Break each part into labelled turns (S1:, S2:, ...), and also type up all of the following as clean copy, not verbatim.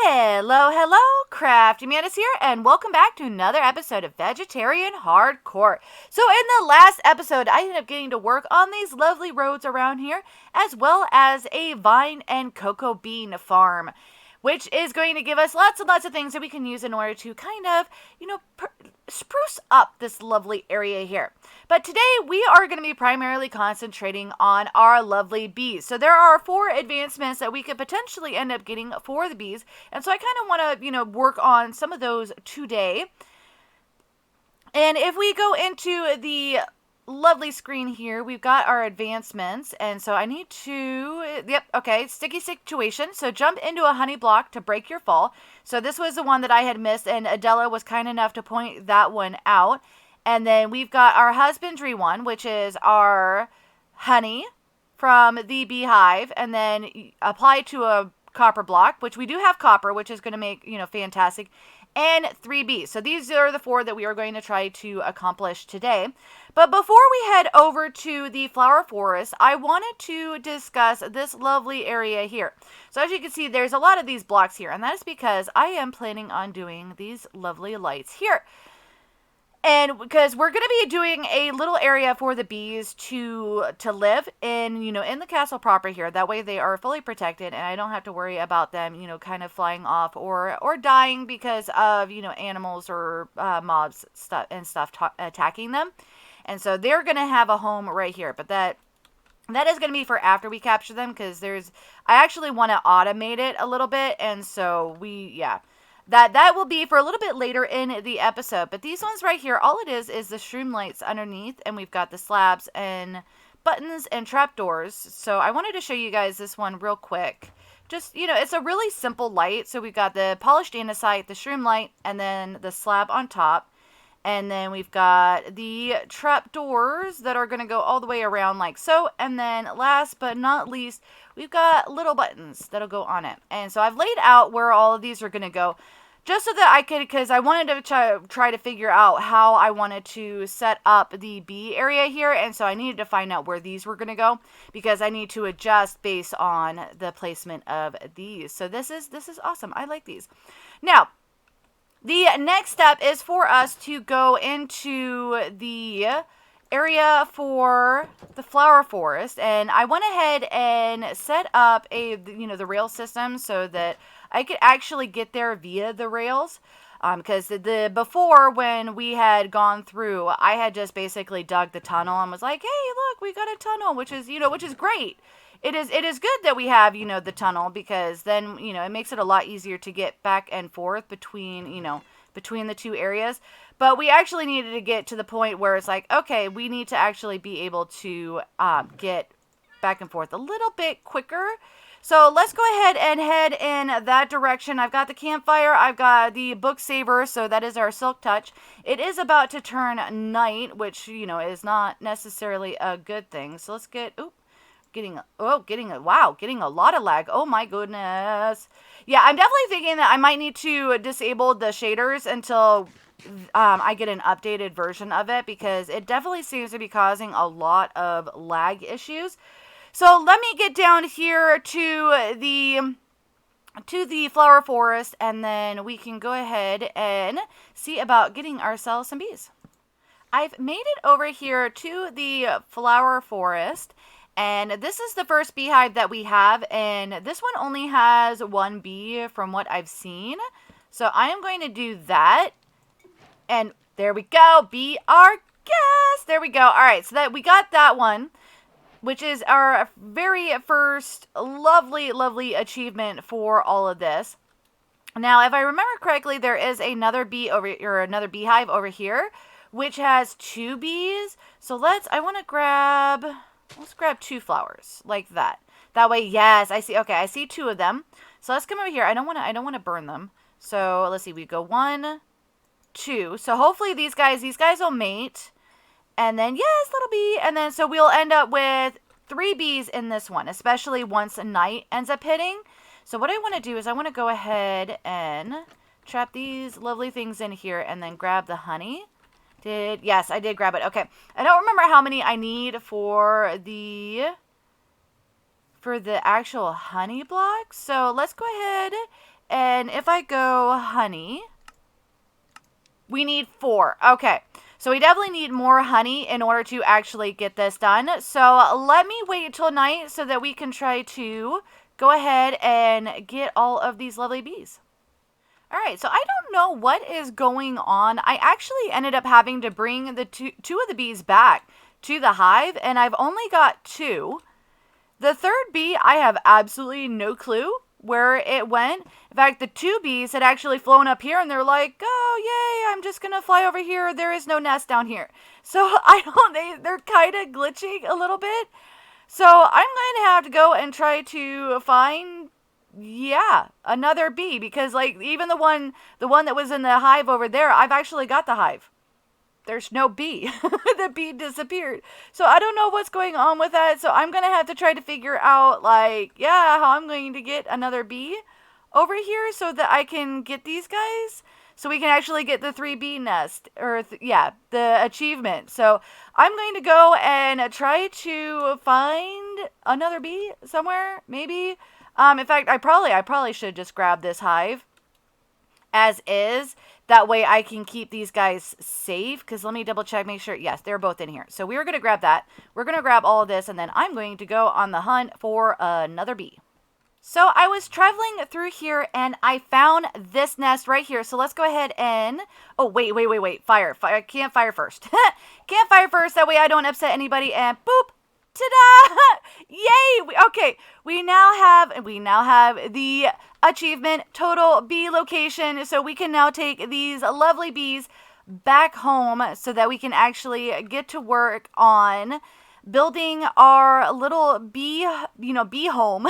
S1: Hello, hello, CraftingMantis here, and welcome back to another episode of Vegetarian Hardcore. So in the last episode, I ended up getting to work on these lovely roads around here, as well as a vine and cocoa bean farm, which is going to give us lots and lots of things that we can use in order to kind of, spruce up this lovely area here. But today we are going to be primarily concentrating on our lovely bees. So there are 4 advancements that we could potentially end up getting for the bees. And so I kind of want to, work on some of those today. And if we go into the lovely screen here, we've got our advancements, and so I need to, sticky situation. So jump into a honey block to break your fall. So this was the one that I had missed, and Adela was kind enough to point that one out. And then we've got our husbandry one, which is our honey from the beehive, and then apply to a copper block, which we do have copper, which is going to make, fantastic, and 3 bees. So these are the 4 that we are going to try to accomplish today. But before we head over to the flower forest, I wanted to discuss this lovely area here. So as you can see, there's a lot of these blocks here, and that is because I am planning on doing these lovely lights here. And because we're going to be doing a little area for the bees to live in, in the castle proper here. That way they are fully protected, and I don't have to worry about them, kind of flying off or dying because of, animals or mobs stuff attacking them. And so they're going to have a home right here. But that is going to be for after we capture them, because I actually want to automate it a little bit. And so that will be for a little bit later in the episode. But these ones right here, all it is the shroom lights underneath, and we've got the slabs and buttons and trapdoors. So I wanted to show you guys this one real quick. Just, it's a really simple light. So we've got the polished andesite, the shroom light, and then the slab on top. And then we've got the trapdoors that are going to go all the way around like so. And then last but not least, we've got little buttons that'll go on it. And so I've laid out where all of these are going to go, just so that I could, because I wanted to try to figure out how I wanted to set up the bee area here. And so I needed to find out where these were going to go, because I need to adjust based on the placement of these. So this is awesome. I like these. Now, the next step is for us to go into the area for the flower forest, and I went ahead and set up the rail system so that I could actually get there via the rails, because before, when we had gone through, I had just basically dug the tunnel and was like, hey, look, we got a tunnel, which is great. It is good that we have, the tunnel, because then, it makes it a lot easier to get back and forth between the 2 areas. But we actually needed to get to the point where it's like, okay, we need to actually be able to get back and forth a little bit quicker. So let's go ahead and head in that direction. I've got the campfire. I've got the book saver. So that is our silk touch. It is about to turn night, which, is not necessarily a good thing. So let's getting a lot of lag. Oh my goodness. Yeah, I'm definitely thinking that I might need to disable the shaders until I get an updated version of it, because it definitely seems to be causing a lot of lag issues. So let me get down here to the flower forest, and then we can go ahead and see about getting ourselves some bees. I've made it over here to the flower forest, and this is the first beehive that we have, and this one only has 1 bee from what I've seen. So I am going to do that, and there we go, be our guest. There we go. All right, so that we got that one, which is our very first lovely, lovely achievement for all of this. Now, if I remember correctly, there is another another beehive over here, which has 2 bees. So let's grab 2 flowers like that. That way, yes, I see. Okay, I see 2 of them. So let's come over here. I don't want to burn them. So let's see. We go 1, 2. So hopefully these guys will mate. And then, yes, little bee. And then, so we'll end up with 3 bees in this one, especially once night ends up hitting. So what I want to do is I want to go ahead and trap these lovely things in here and then grab the honey. Yes, I did grab it. Okay. I don't remember how many I need for the actual honey block. So let's go ahead and if I go honey, we need 4. Okay. So we definitely need more honey in order to actually get this done. So let me wait until night so that we can try to go ahead and get all of these lovely bees. All right, so I don't know what is going on. I actually ended up having to bring the two of the bees back to the hive, and I've only got 2. The third bee, I have absolutely no clue where it went. In fact, the 2 bees had actually flown up here, and they're like, oh, yay, I'm just going to fly over here. There is no nest down here. So they're kind of glitching a little bit. So I'm going to have to go and try to find, another bee, because like even the one that was in the hive over there, I've actually got the hive. There's no bee. The bee disappeared. So I don't know what's going on with that. So I'm going to have to try to figure out how I'm going to get another bee over here so that I can get these guys. So we can actually get the 3 bee nest, or the achievement. So I'm going to go and try to find another bee somewhere, maybe. In fact, I probably should just grab this hive as is. That way I can keep these guys safe, because let me double check, make sure. Yes, they're both in here. So we're going to grab that. We're going to grab all of this, and then I'm going to go on the hunt for another bee. So I was traveling through here, and I found this nest right here. So let's go ahead and... Oh, wait. Fire. I can't fire first. Can't fire first. That way I don't upset anybody. And boop. Ta-da! Yay! Okay. We now have the achievement total bee location. So we can now take these lovely bees back home so that we can actually get to work on building our little bee home.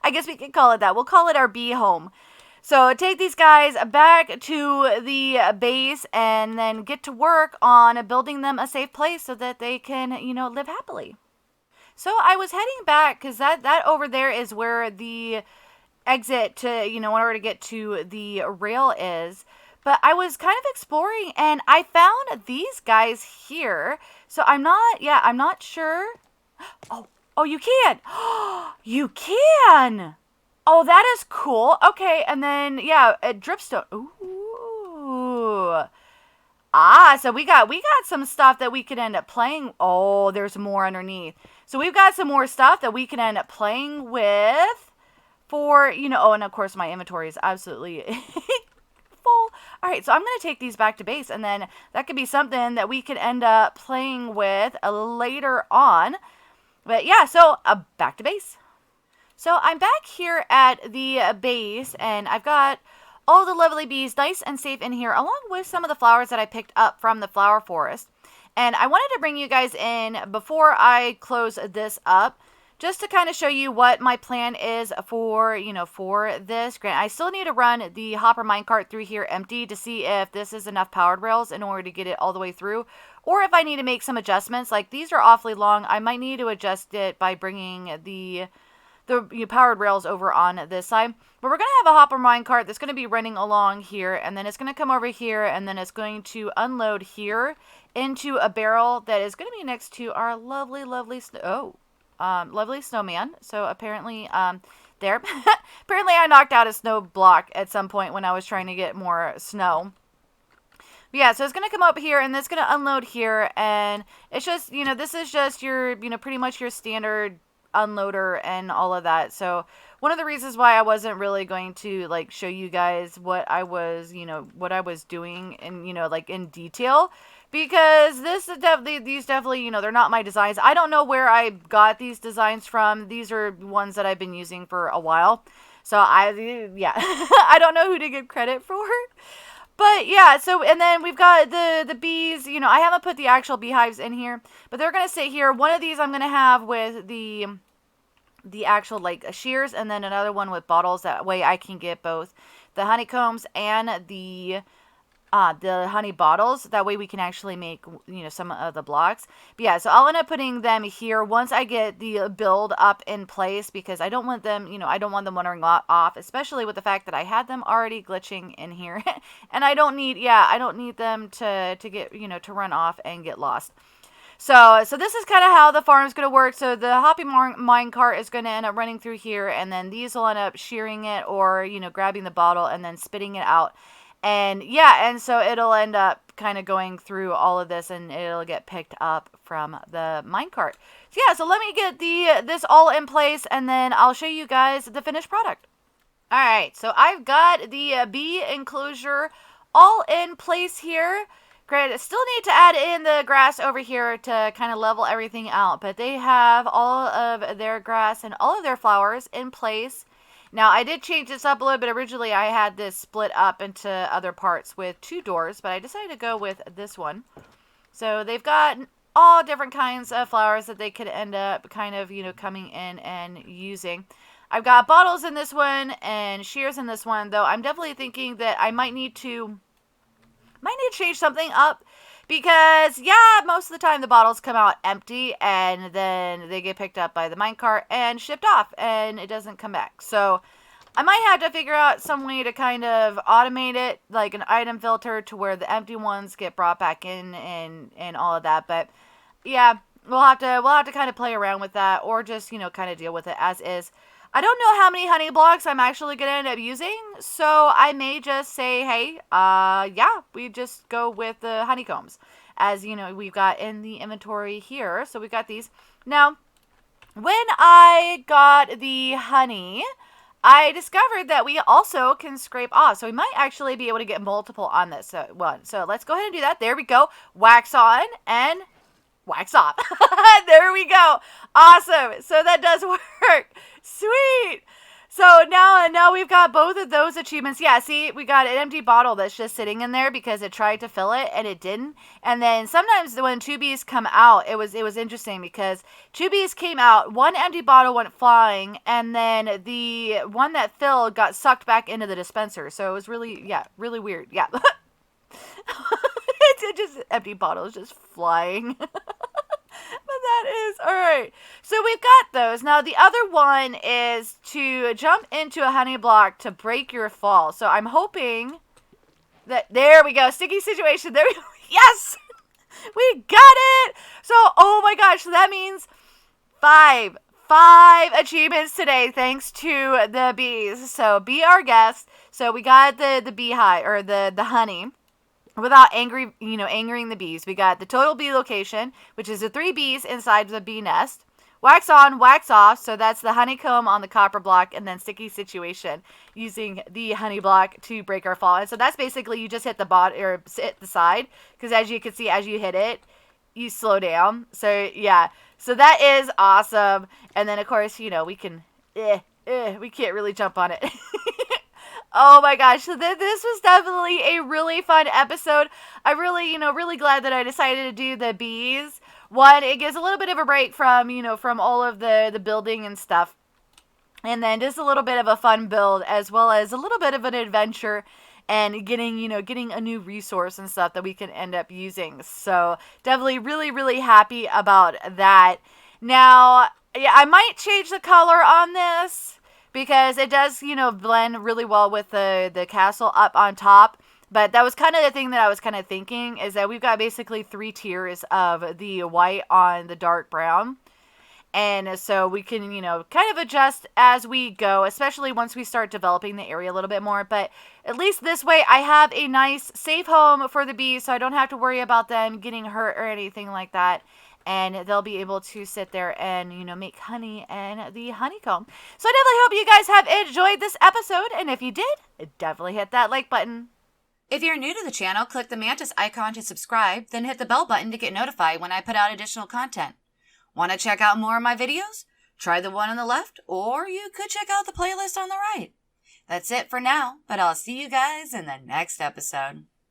S1: I guess we could call it that. We'll call it our bee home. So take these guys back to the base and then get to work on building them a safe place so that they can, live happily. So I was heading back because that over there is where the exit to, in order to get to the rail is. But I was kind of exploring, and I found these guys here. So I'm not sure. Oh, you can. You can. Oh, that is cool. Okay, and then, a dripstone. Ooh. So we got some stuff that we could end up playing. Oh, there's more underneath. So we've got some more stuff that we can end up playing with for, and of course my inventory is absolutely full. All right, so I'm going to take these back to base, and then that could be something that we could end up playing with later on. But so back to base. So I'm back here at the base, and I've got all the lovely bees nice and safe in here, along with some of the flowers that I picked up from the flower forest. And I wanted to bring you guys in before I close this up, just to kind of show you what my plan is for, for this. Grant, I still need to run the hopper minecart through here empty to see if this is enough powered rails in order to get it all the way through, or if I need to make some adjustments. Like, these are awfully long. I might need to adjust it by bringing the powered rails over on this side. But we're going to have a hopper minecart that's going to be running along here, and then it's going to come over here, and then it's going to unload here into a barrel that is going to be next to our lovely snowman. So apparently there apparently I knocked out a snow block at some point when I was trying to get more snow. But so it's going to come up here, and it's going to unload here, and it's just, this is just your, pretty much your standard unloader and all of that. So one of the reasons why I wasn't really going to show you guys what I was doing and in detail, because these definitely they're not my designs. I don't know where I got these designs from. These are ones that I've been using for a while. So I don't know who to give credit for. But so, and then we've got the bees. I haven't put the actual beehives in here, but they're going to sit here. One of these I'm going to have with the actual shears, and then another one with bottles. That way I can get both the honeycombs and the honey bottles. That way we can actually make, some of the blocks. But so I'll end up putting them here once I get the build up in place, because I don't want them, I don't want them wandering off, especially with the fact that I had them already glitching in here. And I don't need them to get, to run off and get lost. So this is kind of how the farm's going to work. So the hoppy mine cart is going to end up running through here, and then these will end up shearing it or, grabbing the bottle and then spitting it out. And yeah, and so it'll end up kind of going through all of this, and it'll get picked up from the minecart. So yeah, so let me get this all in place, and then I'll show you guys the finished product. All right, so I've got the bee enclosure all in place here. Great, I still need to add in the grass over here to kind of level everything out, but they have all of their grass and all of their flowers in place. Now, I did change this up a little bit. Originally, I had this split up into other parts with 2 doors, but I decided to go with this one. So they've got all different kinds of flowers that they could end up kind of, coming in and using. I've got bottles in this one and shears in this one, though I'm definitely thinking that I might need to change something up. Because, yeah, most of the time the bottles come out empty and then they get picked up by the minecart and shipped off and it doesn't come back. So I might have to figure out some way to kind of automate it, like an item filter to where the empty ones get brought back in and all of that. But yeah, we'll have to kind of play around with that, or just, kind of deal with it as is. I don't know how many honey blocks I'm actually going to end up using, so I may just say, hey, yeah, we just go with the honeycombs, as, we've got in the inventory here. So we've got these. Now, when I got the honey, I discovered that we also can scrape off, so we might actually be able to get multiple on this one. So let's go ahead and do that. There we go. Wax on and wax off. There we go. Awesome. So that does work. Sweet. So now we've got both of those achievements. Yeah, see, we got an empty bottle that's just sitting in there because it tried to fill it and it didn't. And then sometimes when 2 bees come out, it was interesting because 2 bees came out, 1 empty bottle went flying, and then the one that filled got sucked back into the dispenser. So it was really weird. Yeah. It's just empty bottles just flying. But that is all right. So we've got those. Now the other one is to jump into a honey block to break your fall. So I'm hoping that, there we go, sticky situation. There we go. Yes, we got it. So oh my gosh, so that means 5 achievements today thanks to the bees. So be our guest. So we got the beehive, or the honey, without angering the bees. We got the total bee location, which is the 3 bees inside the bee nest. Wax on, wax off. So that's the honeycomb on the copper block, and then sticky situation using the honey block to break our fall. And so that's basically, you just hit the hit the side, because as you can see, as you hit it, you slow down. So yeah, so that is awesome. And then of course, we can we can't really jump on it. Oh my gosh, so this was definitely a really fun episode. I really, really glad that I decided to do the bees. One, it gives a little bit of a break from, from all of the building and stuff. And then just a little bit of a fun build, as well as a little bit of an adventure and getting a new resource and stuff that we can end up using. So definitely really, really happy about that. Now, yeah, I might change the color on this, because it does, blend really well with the castle up on top. But that was kind of the thing that I was kind of thinking, is that we've got basically 3 tiers of the white on the dark brown. And so we can, kind of adjust as we go, especially once we start developing the area a little bit more. But at least this way, I have a nice, safe home for the bees, so I don't have to worry about them getting hurt or anything like that. And they'll be able to sit there and, make honey and the honeycomb. So I definitely hope you guys have enjoyed this episode. And if you did, definitely hit that like button.
S2: If you're new to the channel, click the Mantis icon to subscribe, then hit the bell button to get notified when I put out additional content. Want to check out more of my videos? Try the one on the left, or you could check out the playlist on the right. That's it for now, but I'll see you guys in the next episode.